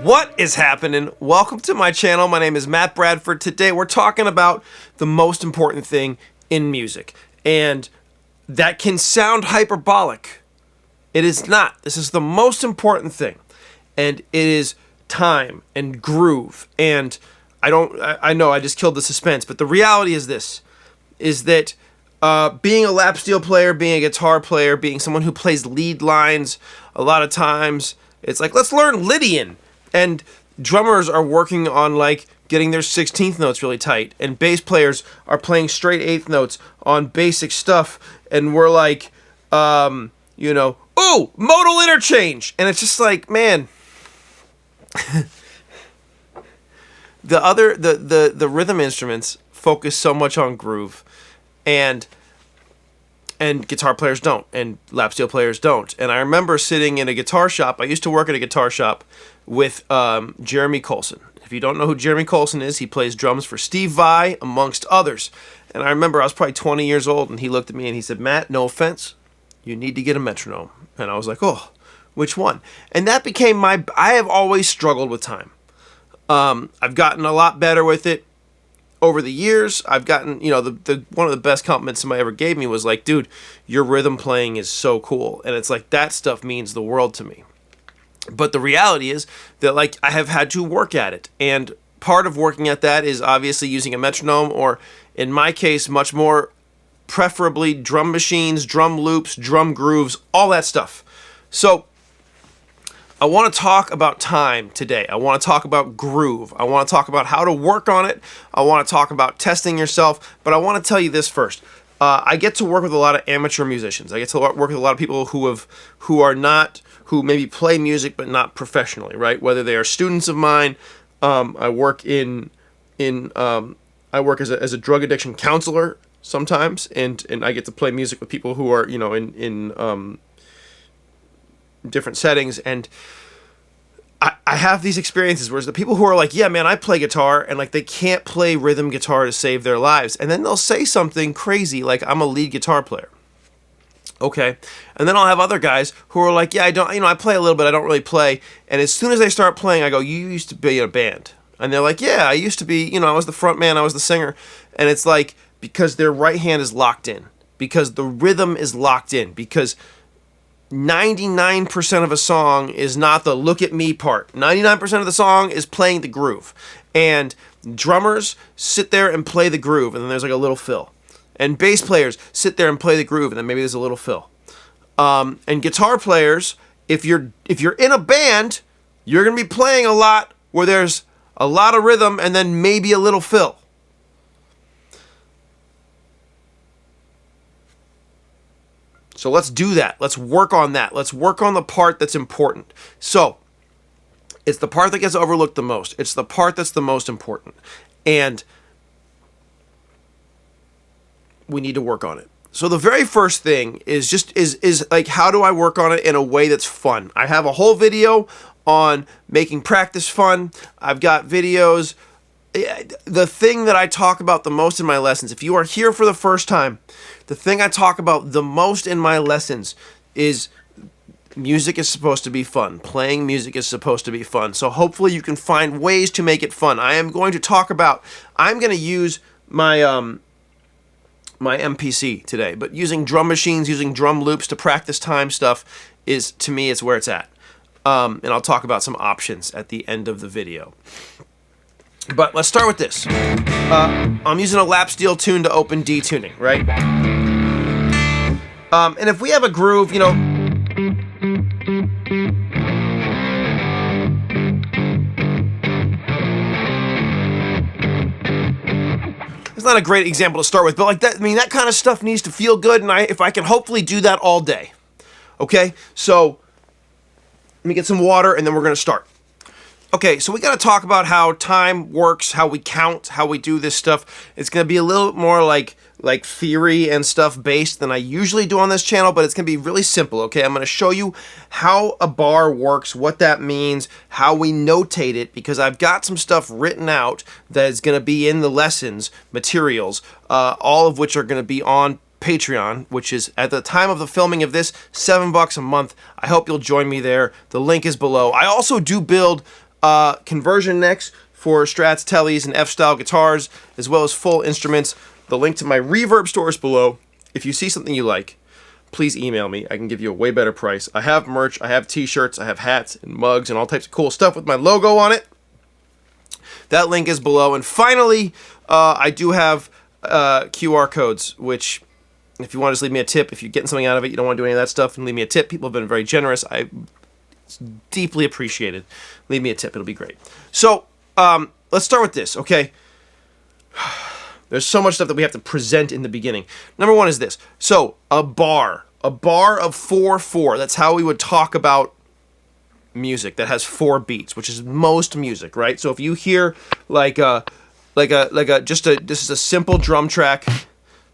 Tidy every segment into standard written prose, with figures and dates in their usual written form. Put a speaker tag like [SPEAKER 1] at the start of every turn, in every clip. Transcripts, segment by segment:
[SPEAKER 1] What is happening? Welcome to my channel. My name is Matt Bradford. Today we're talking about the most important thing in music. And that can sound hyperbolic. It is not. This is the most important thing. And it is time and groove. And I know I just killed the suspense, but the reality is this, is that being a lap steel player, being a guitar player, being someone who plays lead lines, a lot of times it's like, let's learn Lydian. And drummers are working on like getting their 16th notes really tight, and bass players are playing straight 8th notes on basic stuff, and we're like, ooh, modal interchange, and it's just like, man, the rhythm instruments focus so much on groove, and guitar players don't, and lap steel players don't. And I remember sitting in a guitar shop. I used to work at a guitar shop with Jeremy Colson. If you don't know who Jeremy Colson is, he plays drums for Steve Vai, amongst others. And I remember I was probably 20 years old, and he looked at me and he said, "Matt, no offense, you need to get a metronome." And I was like, oh, which one? And that became I have always struggled with time. I've gotten a lot better with it over the years. I've gotten, one of the best compliments somebody ever gave me was like, dude, your rhythm playing is so cool. And it's like, that stuff means the world to me. But the reality is that like I have had to work at it. And part of working at that is obviously using a metronome, or in my case, much more preferably drum machines, drum loops, drum grooves, all that stuff. So I want to talk about time today. I want to talk about groove. I want to talk about how to work on it. I want to talk about testing yourself. But I want to tell you this first. I get to work with a lot of amateur musicians. I get to work with a lot of people who maybe play music but not professionally, right? Whether they are students of mine. I work I work as a drug addiction counselor sometimes, and I get to play music with people who are in different settings, and I have these experiences where the people who are like, yeah, man, I play guitar, and like they can't play rhythm guitar to save their lives, and then they'll say something crazy like, I'm a lead guitar player. Okay, and then I'll have other guys who are like, yeah, I play a little bit, I don't really play, and as soon as they start playing, I go, you used to be in a band, and they're like, yeah, I used to be, I was the front man, I was the singer, and it's like, because their right hand is locked in, because the rhythm is locked in, because 99% of a song is not the look at me part. 99% of the song is playing the groove. And drummers sit there and play the groove, and then there's like a little fill. And bass players sit there and play the groove, and then maybe there's a little fill. And guitar players, if you're in a band, you're going to be playing a lot where there's a lot of rhythm and then maybe a little fill. So let's do that. Let's work on that. Let's work on the part that's important. So it's the part that gets overlooked the most. It's the part that's the most important. And we need to work on it. So the very first thing is like, how do I work on it in a way that's fun? I have a whole video on making practice fun. I've got videos. The thing that I talk about the most in my lessons, if you are here for the first time, the thing I talk about the most in my lessons is music is supposed to be fun. Playing music is supposed to be fun. So hopefully you can find ways to make it fun. I'm going to use my my MPC today, but using drum machines, using drum loops to practice time stuff is, to me, it's where it's at. And I'll talk about some options at the end of the video. But let's start with this. I'm using a lap steel tune to open D tuning, right? And if we have a groove, it's not a great example to start with, but like that, that kind of stuff needs to feel good, and if I can hopefully do that all day. Okay, so let me get some water, and then we're going to start. Okay, so we got to talk about how time works, how we count, how we do this stuff. It's going to be a little bit more like theory and stuff based than I usually do on this channel, but it's going to be really simple, okay? I'm going to show you how a bar works, what that means, how we notate it, because I've got some stuff written out that is going to be in the lessons materials, all of which are going to be on Patreon, which is, at the time of the filming of this, $7 a month. I hope you'll join me there. The link is below. I also do build conversion necks for Strats, Tellies, and F-style guitars, as well as full instruments. The link to my reverb store is below. If you see something you like, please email me. I can give you a way better price. I have merch, I have t-shirts, I have hats and mugs and all types of cool stuff with my logo on it. That link is below. And finally, I do have QR codes, which if you want to just leave me a tip, if you're getting something out of it, you don't want to do any of that stuff, and leave me a tip. People have been very generous. It's deeply appreciated. Leave me a tip. It'll be great. So, let's start with this, okay? There's so much stuff that we have to present in the beginning. Number one is this. So, a bar of 4/4. That's how we would talk about music that has 4 beats, which is most music, right? So if you hear this is a simple drum track,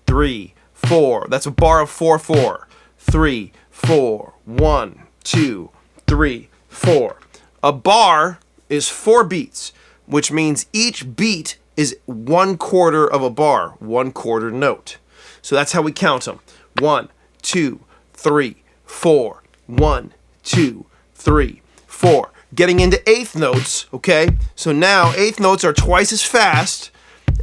[SPEAKER 1] 3, 4. That's a bar of 4/4. 3, 4, 1, 2, 3, 4. A bar is 4 beats, which means each beat is 1/4 of a bar, 1/4 note. So that's how we count them. 1, 2, 3, 4. 1, 2, 3, 4. Getting into eighth notes, okay? So now eighth notes are twice as fast,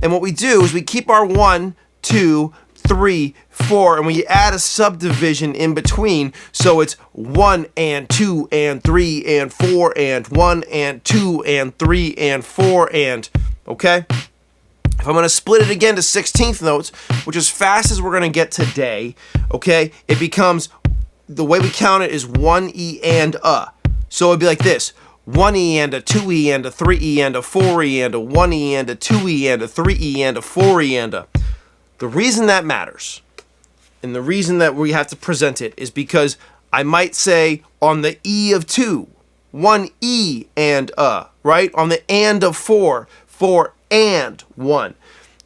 [SPEAKER 1] and what we do is we keep our 1, 2, 3, 4, and we add a subdivision in between, so it's 1 and 2 and 3 and 4 and 1 and 2 and 3 and 4 and, okay? If I'm going to split it again to 16th notes, which as fast as we're going to get today, okay, it becomes, the way we count it is 1 E and a. So it'd be like this: 1 E and a, 2 E and a, 3 E and a, 4 E and a, 1 E and a, 2 E and a, 3 E and a, 4 E and a. The reason that matters, and the reason that we have to present it, is because I might say on the E of 2, 1 E and a, right? On the and of 4, 4 and 1.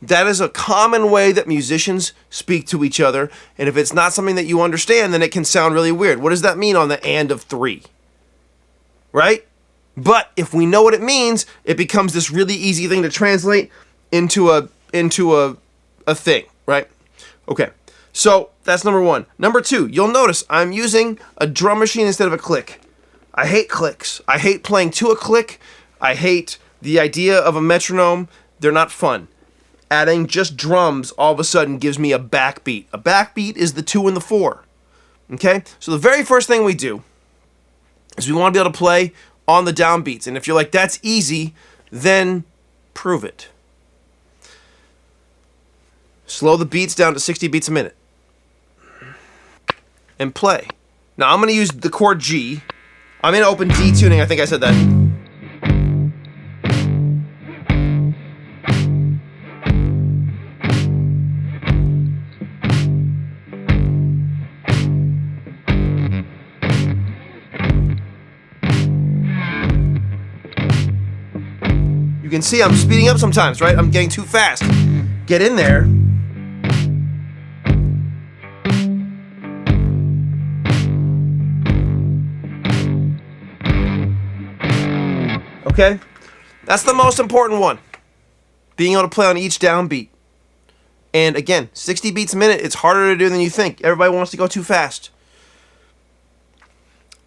[SPEAKER 1] That is a common way that musicians speak to each other, and if it's not something that you understand, then it can sound really weird. What does that mean on the and of 3? Right? But if we know what it means, it becomes this really easy thing to translate into a thing, right? Okay, so that's number one. Number two, you'll notice I'm using a drum machine instead of a click. I hate clicks. I hate playing to a click. I hate the idea of a metronome. They're not fun. Adding just drums all of a sudden gives me a backbeat. A backbeat is the 2 and the 4. Okay? So the very first thing we do is we want to be able to play on the downbeats. And if you're like, that's easy, then prove it. Slow the beats down to 60 beats a minute. And play. Now I'm going to use the chord G. I'm in open D tuning. I think I said that. You can see I'm speeding up sometimes, right? I'm getting too fast. Get in there. Okay? That's the most important one. Being able to play on each downbeat. And again, 60 beats a minute, it's harder to do than you think. Everybody wants to go too fast.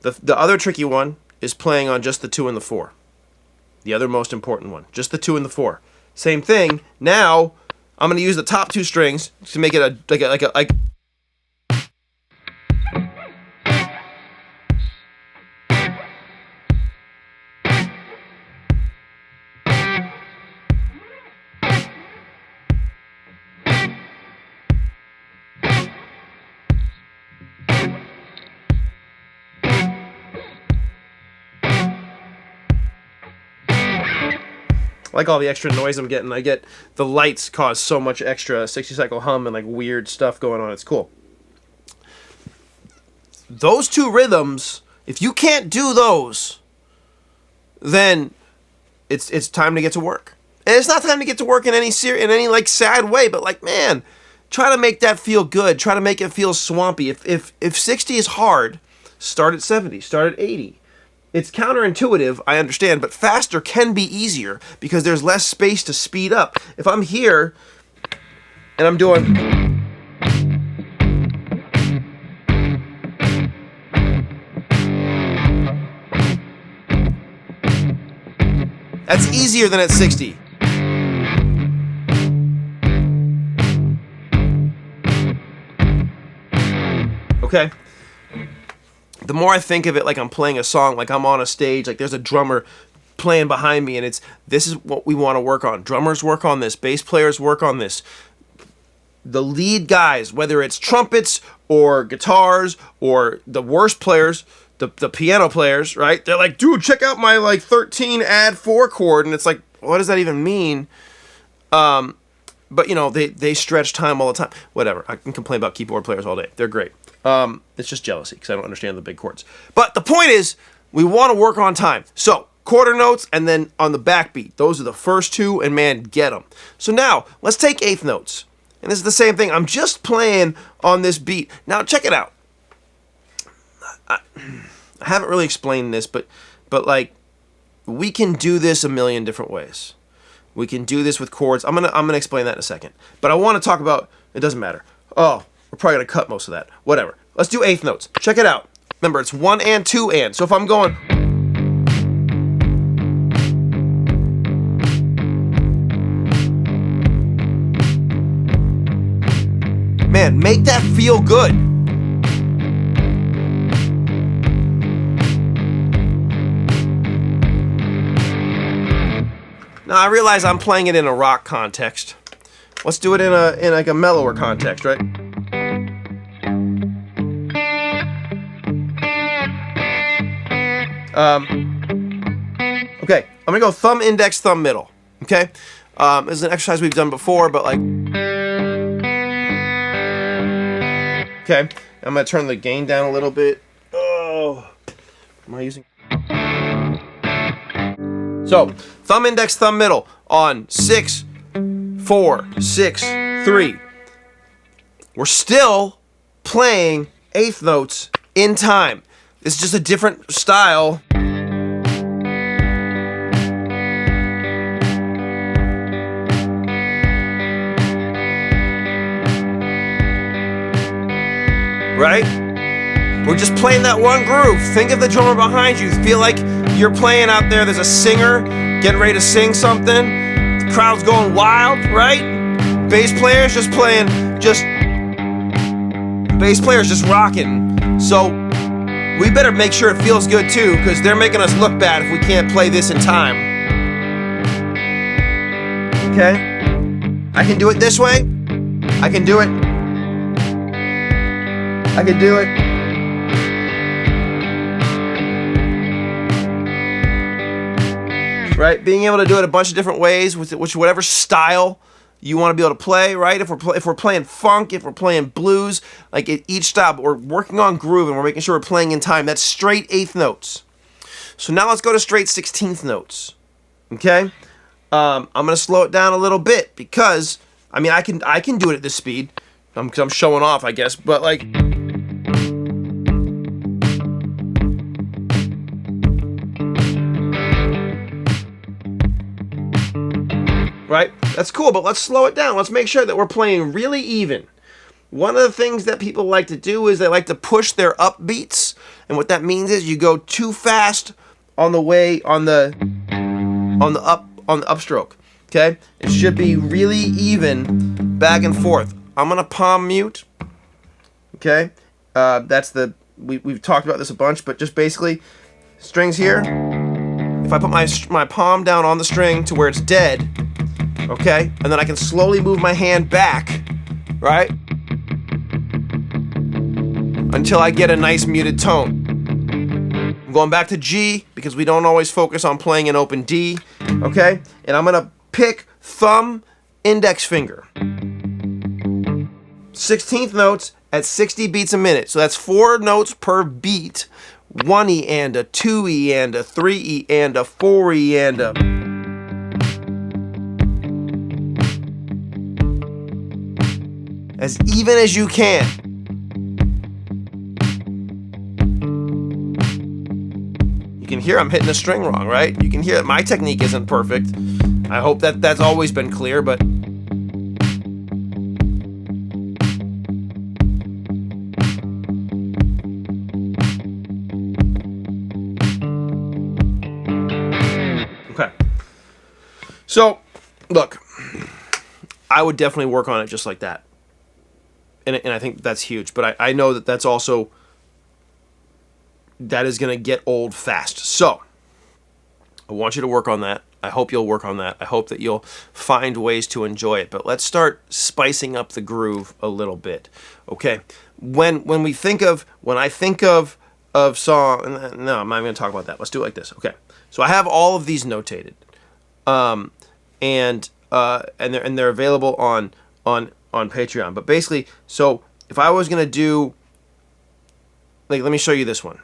[SPEAKER 1] The other tricky one is playing on just the 2 and the 4. The other most important one. Just the 2 and the 4. Same thing. Now, I'm going to use the top 2 strings to make it like all the extra noise I'm getting. I get the lights cause so much extra 60 cycle hum and like weird stuff going on. It's cool. Those 2 rhythms, if you can't do those, then it's time to get to work. And it's not time to get to work in any like sad way, but like, man, try to make that feel good. Try to make it feel swampy. If 60 is hard, start at 70, start at 80. It's counterintuitive, I understand, but faster can be easier because there's less space to speed up. If I'm here and I'm doing... That's easier than at 60. Okay? The more I think of it like I'm playing a song, like I'm on a stage, like there's a drummer playing behind me, and this is what we want to work on. Drummers work on this, bass players work on this. The lead guys, whether it's trumpets or guitars or the worst players, the piano players, right? They're like, dude, check out my like 13 add 4 chord, and it's like, what does that even mean? But you know, they stretch time all the time. Whatever. I can complain about keyboard players all day. They're great. It's just jealousy because I don't understand the big chords. But the point is, we want to work on time. So quarter notes and then on the backbeat. Those are the first two, and man, get them. So now let's take eighth notes. And this is the same thing. I'm just playing on this beat. Now check it out. I haven't really explained this, but like we can do this a million different ways. We can do this with chords. I'm gonna explain that in a second. But I want to talk about, it doesn't matter. Oh, we're probably gonna cut most of that. Whatever. Let's do eighth notes. Check it out. Remember, it's 1 and 2 and. So if I'm going, man, make that feel good. Now I realize I'm playing it in a rock context. Let's do it in like a mellower context, right? Okay, I'm gonna go thumb, index, thumb, middle. Okay, this is an exercise we've done before, but like, okay, I'm gonna turn the gain down a little bit. Oh, am I using? So, thumb, index, thumb, middle on 6, 4, 6, 3. We're still playing eighth notes in time. It's just a different style. Right? We're just playing that one groove. Think of the drummer behind you. Feel like you're playing out there. There's a singer getting ready to sing something. The crowd's going wild, right? Bass players just playing, bass players just rocking. So we better make sure it feels good too, because they're making us look bad if we can't play this in time. Okay? I can do it this way. I can do it. I can do it. Right? Being able to do it a bunch of different ways with whatever style you want to be able to play, right? If we're playing funk, if we're playing blues, like at each stop, we're working on groove and we're making sure we're playing in time. That's straight eighth notes. So now let's go to straight 16th notes. Okay? I'm gonna slow it down a little bit because I mean I can do it at this speed. Because I'm showing off, I guess, but like. Right? That's cool, but let's slow it down. Let's make sure that we're playing really even. One of the things that people like to do is they like to push their upbeats, and what that means is you go too fast on the upstroke. Okay? It should be really even back and forth. I'm gonna palm mute. Okay? We've talked about this a bunch, but just basically strings here. If I put my palm down on the string to where it's dead. Okay, and then I can slowly move my hand back, right? Until I get a nice muted tone. I'm going back to G because we don't always focus on playing an open D, okay? And I'm gonna pick thumb, index finger. 16th notes at 60 beats a minute. So that's 4 notes per beat. 1 E and a 2 E and a 3 E and a 4 E and a. As even as you can. You can hear I'm hitting the string wrong, right? You can hear that my technique isn't perfect. I hope that that's always been clear, but okay. So, look, I would definitely work on it just like that. And I think that's huge. But I know that that's also, that is going to get old fast. So, I want you to work on that. I hope you'll work on that. I hope that you'll find ways to enjoy it. But let's start spicing up the groove a little bit. Okay? When I think of song, no, I'm not going to talk about that. Let's do it like this. Okay. So I have all of these notated. And they're available on Patreon. But basically, so if I was gonna do, like, let me show you this one.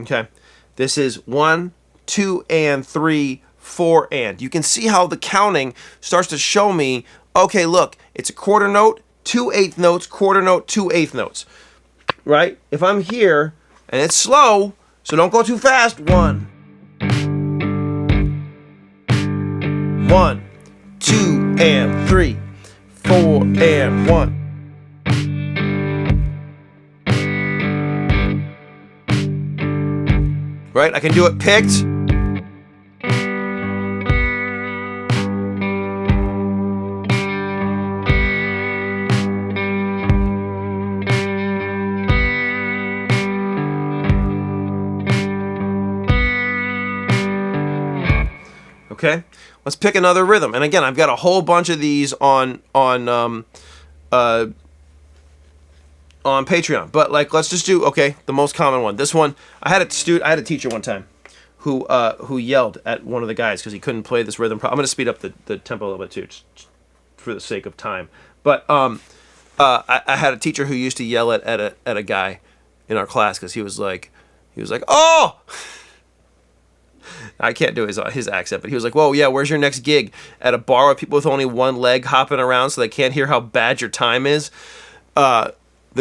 [SPEAKER 1] Okay, this is 1, 2, and 3, 4, and. You can see how the counting starts to show me. Okay, look, it's a quarter note, 2 eighth notes, quarter note, 2 eighth notes. Right? If I'm here and it's slow, so don't go too fast. 1, 1, 2, and 3, 4, and 1. Right? I can do it picked. Okay, let's pick another rhythm. And again, I've got a whole bunch of these on Patreon. But like, let's just do the most common one. This one, I had a teacher one time who yelled at one of the guys because he couldn't play this rhythm. I'm going to speed up the tempo a little bit too, just for the sake of time. But I had a teacher who used to yell at a guy in our class because he was like, oh. I can't do his accent, but he was like, whoa, yeah, where's your next gig? At a bar with people with only one leg hopping around so they can't hear how bad your time is? The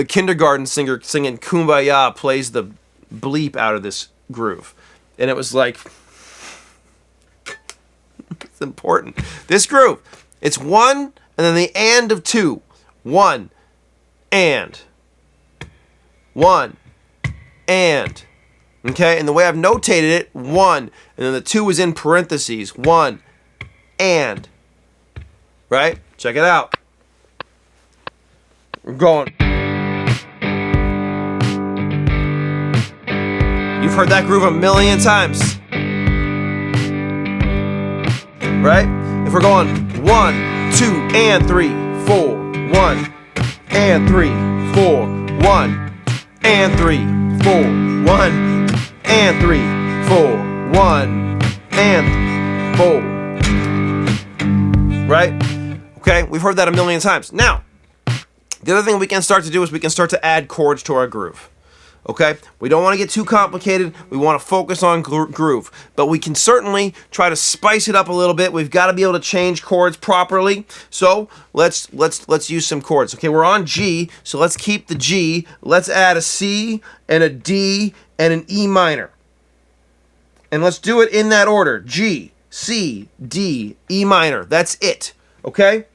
[SPEAKER 1] kindergarten singer singing Kumbaya plays the bleep out of this groove. And it was like, it's important. This groove, it's 1 and then the and of 2. 1 and. 1 and. Okay, and the way I've notated it, 1, and then the 2 is in parentheses. 1 and. Right? Check it out. We're going. You've heard that groove a million times. Right? If we're going 1, 2, and 3, 4, 1, and 3, 4, 1, and 3, 4, 1. And 3, 4, 1, and 4. Right? Okay, we've heard that a million times. Now, the other thing we can start to do is we can start to add chords to our groove. Okay? We don't want to get too complicated. We want to focus on groove. But we can certainly try to spice it up a little bit. We've got to be able to change chords properly. So let's use some chords. Okay, we're on G, so let's keep the G. Let's add a C and a D and an E minor. And let's do it in that order. G, C, D, E minor. That's it. Okay?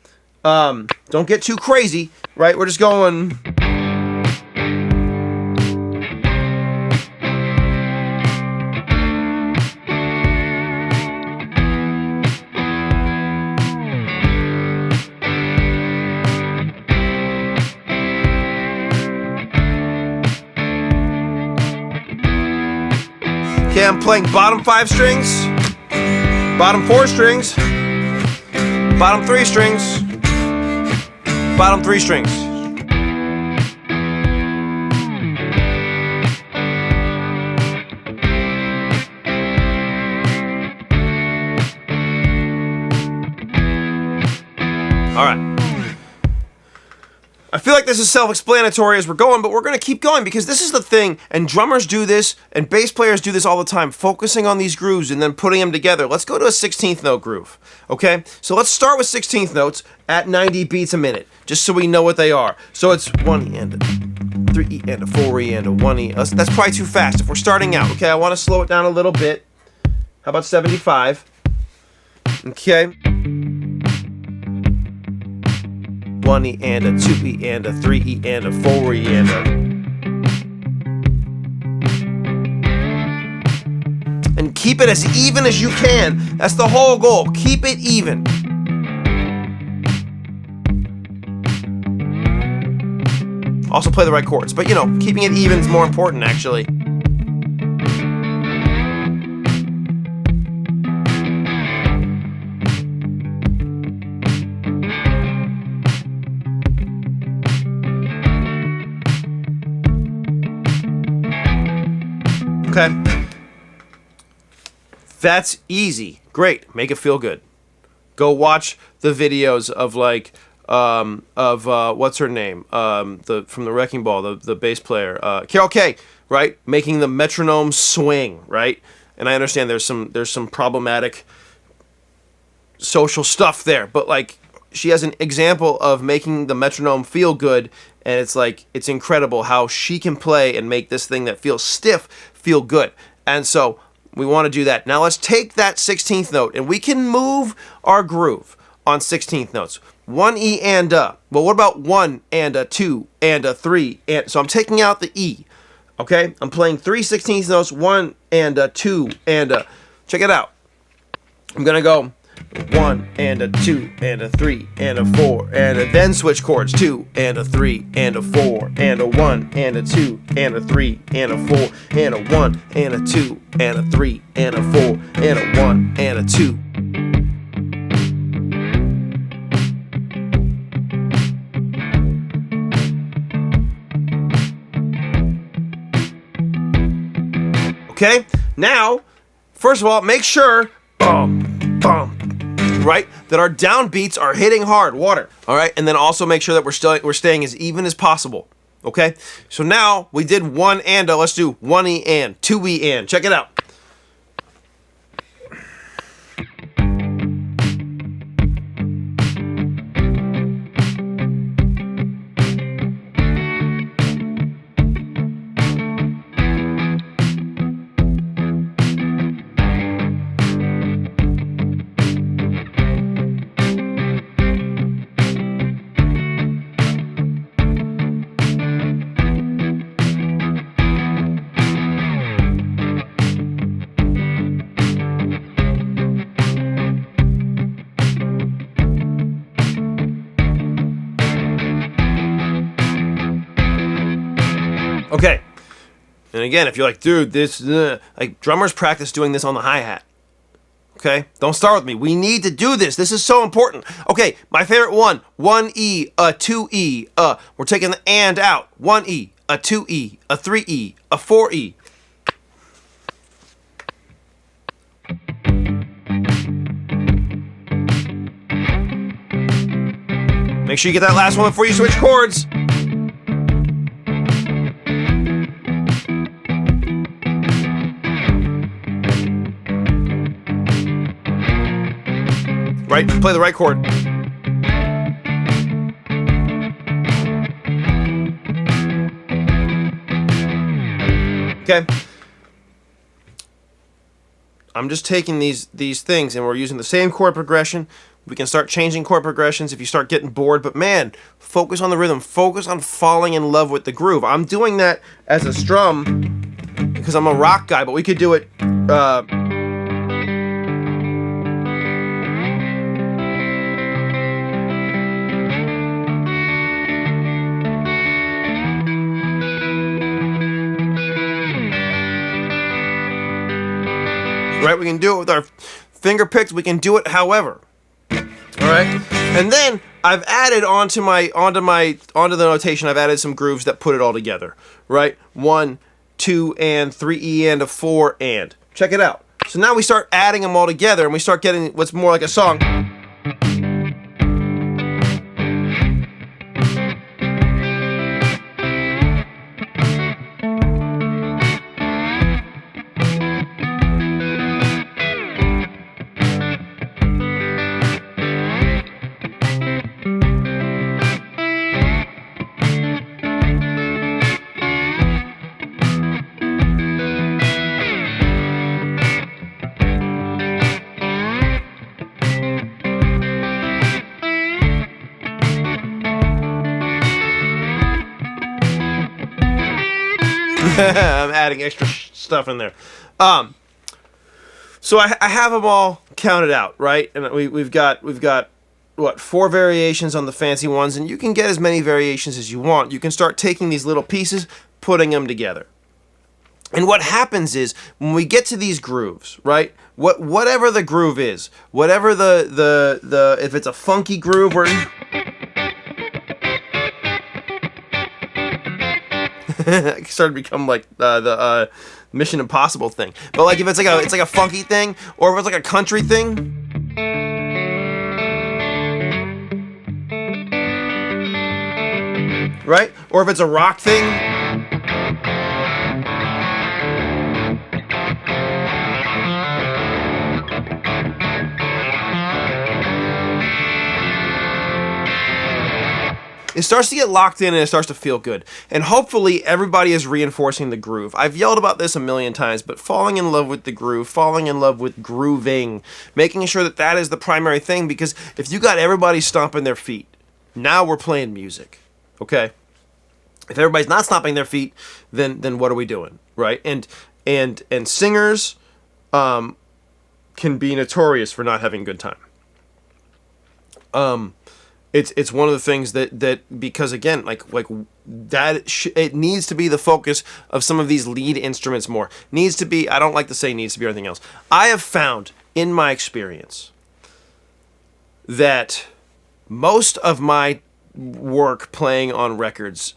[SPEAKER 1] Don't get too crazy, right? We're just going. Okay, I'm playing bottom 5 strings, bottom 4 strings, bottom 3 strings, bottom 3 strings. All right. I feel like this is self-explanatory as we're going, but we're going to keep going because this is the thing, and drummers do this, and bass players do this all the time, focusing on these grooves and then putting them together. Let's go to a 16th note groove, okay? So let's start with 16th notes at 90 beats a minute, just so we know what they are. So it's 1 E and a 3 E and a 4 E and a 1 E. That's probably too fast if we're starting out, okay? I want to slow it down a little bit. How about 75? Okay. 1 E and a 2 E and a 3 E and a 4 E and a. And Keep it as even as you can. That's the whole goal. Keep it even. Also play the right chords. But, you know, keeping it even is more important, actually. Okay. That's easy. Great. Make it feel good. Go watch the videos of like what's her name? From the Wrecking Ball, the bass player, Carol Kay, right? Making the metronome swing, right? And I understand there's some problematic social stuff there, but like she has an example of making the metronome feel good, and it's like it's incredible how she can play and make this thing that feels stiff feel good. And so we want to do that. Now let's take that 16th note and we can move our groove on 16th notes. 1 E and a. Well, what about 1 and a, 2 and a, 3 and so I'm taking out the E. Okay? I'm playing 3 16th notes, 1 and a, 2 and a. Check it out. I'm going to go 1 and a 2 and a 3 and a 4 and a, then switch chords, 2 and a 3 and a 4 and a 1 and a 2 and a 3 and a 4 and a 1 and a 2 and a 3 and a 4 and a 1 and a 2. Okay? Now, first of all, make sure right, that our downbeats are hitting hard, water, all right? And then also make sure that we're staying as even as possible, okay? So now we did 1 and let's do 1 E and, 2 E and. Check it out. Okay, and again, if you're like, dude, this, like, drummers practice doing this on the hi-hat. Okay, don't start with me. We need to do this. This is so important. Okay, my favorite one, 1 E, a 2 E, we're taking the and out. 1 E, a 2 E, a 3 E, a 4 E. Make sure you get that last one before you switch chords. Right, play the right chord. Okay. I'm just taking these things and we're using the same chord progression. We can start changing chord progressions if you start getting bored, but man, focus on the rhythm. Focus on falling in love with the groove. I'm doing that as a strum because I'm a rock guy, but we could do it right? We can do it with our finger picks. We can do it however. All right? And then I've added onto the notation, I've added some grooves that put it all together. Right? 1, 2 and 3 E and a 4 and. Check it out. So now we start adding them all together and we start getting what's more like a song. I'm adding extra stuff in there. So I have them all counted out, right? And we've got what, 4 variations on the fancy ones, and you can get as many variations as you want. You can start taking these little pieces, putting them together. And what happens is when we get to these grooves, right? Whatever the groove is, whatever the if it's a funky groove where it started to become like the Mission Impossible thing. But like if it's like a funky thing, or if it's like a country thing, right? Or if it's a rock thing. It starts to get locked in and it starts to feel good. And hopefully everybody is reinforcing the groove. I've yelled about this a million times, but falling in love with the groove, falling in love with grooving, making sure that that is the primary thing, because if you got everybody stomping their feet, now we're playing music, okay? If everybody's not stomping their feet, then what are we doing, right? And singers can be notorious for not having a good time. It's one of the things that because again, like that it needs to be the focus of some of these lead instruments more. Needs to be, I don't like to say needs to be or anything else. I have found in my experience that most of my work playing on records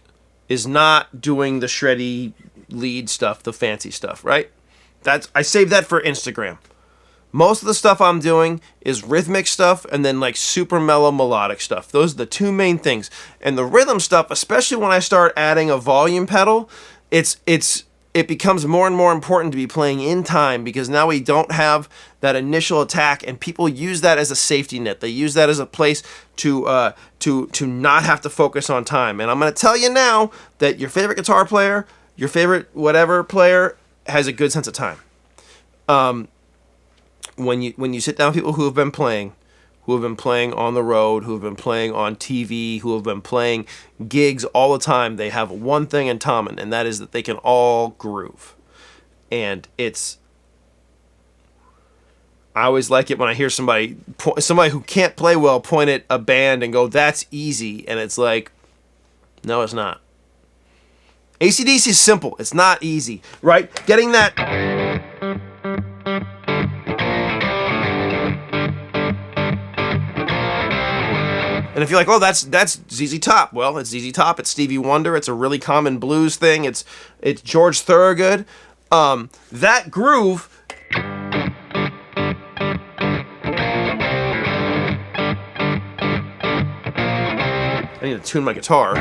[SPEAKER 1] is not doing the shreddy lead stuff, the fancy stuff, right? I save that for Instagram. Most of the stuff I'm doing is rhythmic stuff and then like super mellow melodic stuff. Those are the 2 main things. And the rhythm stuff, especially when I start adding a volume pedal, it becomes more and more important to be playing in time, because now we don't have that initial attack, and people use that as a safety net. They use that as a place to not have to focus on time. And I'm going to tell you now that your favorite guitar player, your favorite whatever player has a good sense of time. When you sit down with people who have been playing on the road, who have been playing on TV, who have been playing gigs all the time, they have one thing in common, and that is that they can all groove. And I always like it when I hear somebody who can't play well point at a band and go, "That's easy," and it's like, no, it's not. AC/DC is simple. It's not easy, right? Getting that. And if you're like, oh, that's ZZ Top. Well, it's ZZ Top. It's Stevie Wonder. It's a really common blues thing. It's George Thorogood. That groove. I need to tune my guitar.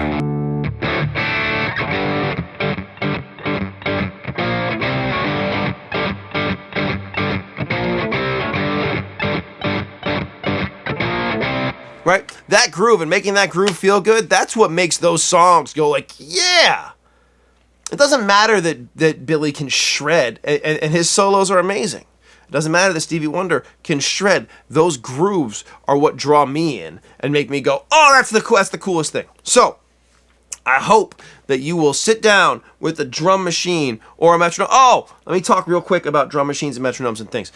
[SPEAKER 1] Right? That groove and making that groove feel good, that's what makes those songs go like, yeah! It doesn't matter that Billy can shred, and his solos are amazing. It doesn't matter that Stevie Wonder can shred. Those grooves are what draw me in and make me go, oh, that's the coolest thing. So, I hope that you will sit down with a drum machine or a metronome. Oh, let me talk real quick about drum machines and metronomes and things.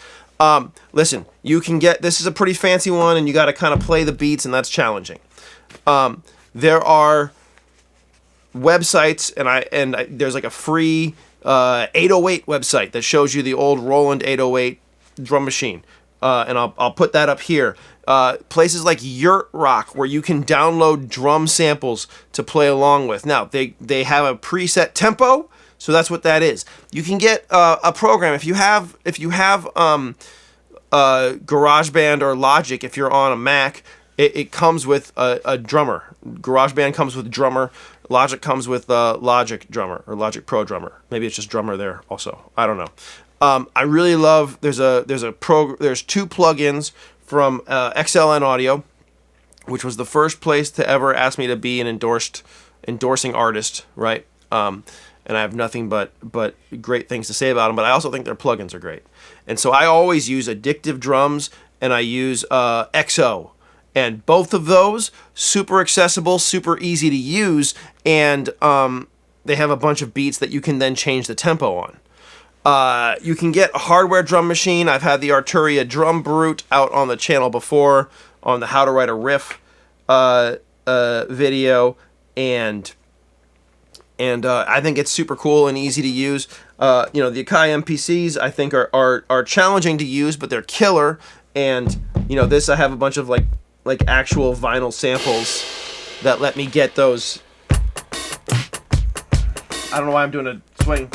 [SPEAKER 1] Listen, you can get, this is a pretty fancy one, and you got to kind of play the beats, and that's challenging. There are websites, and there's like a free 808 website that shows you the old Roland 808 drum machine, and I'll put that up here. Places like Yurt Rock, where you can download drum samples to play along with. Now they have a preset tempo. So that's what that is. You can get a program if you have GarageBand or Logic. If you're on a Mac, it comes with a drummer. GarageBand comes with drummer. Logic comes with Logic drummer or Logic Pro drummer. Maybe it's just drummer there also. I don't know. I really love. There's two plugins from XLN Audio, which was the first place to ever ask me to be an endorsing artist, right? And I have nothing but great things to say about them, but I also think their plugins are great. And so I always use Addictive Drums, and I use XO. And both of those, super accessible, super easy to use, and they have a bunch of beats that you can then change the tempo on. You can get a hardware drum machine. I've had the Arturia Drum Brute out on the channel before on the How to Write a Riff video, and I think it's super cool and easy to use. The Akai MPCs I think are challenging to use, but they're killer. And this, I have a bunch of like actual vinyl samples that let me get those. I don't know why I'm doing a swing.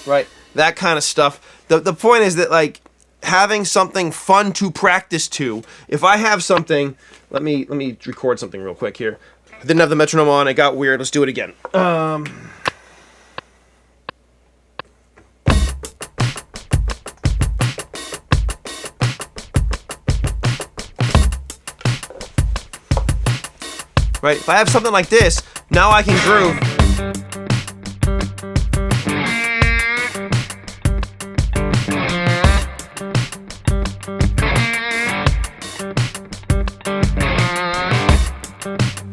[SPEAKER 1] Right, that kind of stuff. The point is that, like, having something fun to practice to. If I have something, let me record something real quick here. I didn't have the metronome on. It got weird. Let's do it again. Right, if I have something like this, now I can groove.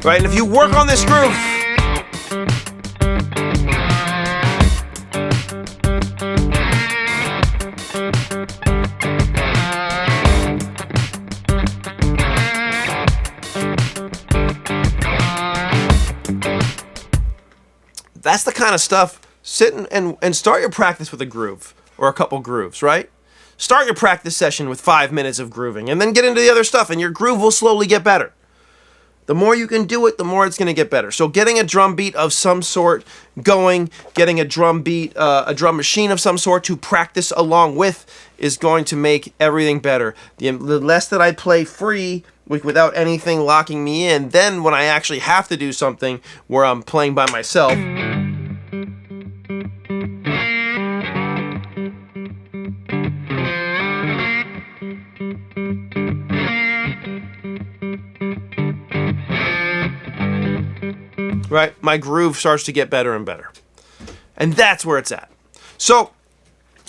[SPEAKER 1] Right, and if you work on this groove, that's the kind of stuff. Sit and start your practice with a groove or a couple grooves, right? Start your practice session with 5 minutes of grooving and then get into the other stuff, and your groove will slowly get better. The more you can do it, the more it's going to get better. So getting a drum beat of some sort going, getting a drum beat, a drum machine of some sort to practice along with is going to make everything better. The less that I play free without anything locking me in, then when I actually have to do something where I'm playing by myself, right, my groove starts to get better and better. And that's where it's at. So,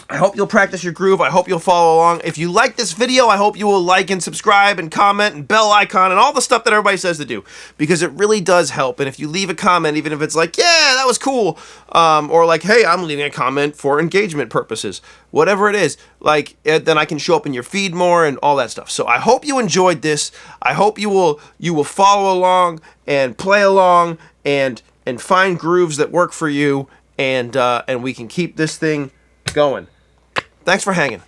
[SPEAKER 1] I hope you'll practice your groove. I hope you'll follow along. If you like this video, I hope you will like and subscribe and comment and bell icon and all the stuff that everybody says to do, because it really does help. And if you leave a comment, even if it's like, yeah, that was cool, or like, hey, I'm leaving a comment for engagement purposes, whatever it is, like, then I can show up in your feed more and all that stuff. So I hope you enjoyed this. I hope you will follow along and play along and find grooves that work for you, and we can keep this thing going. Thanks for hanging.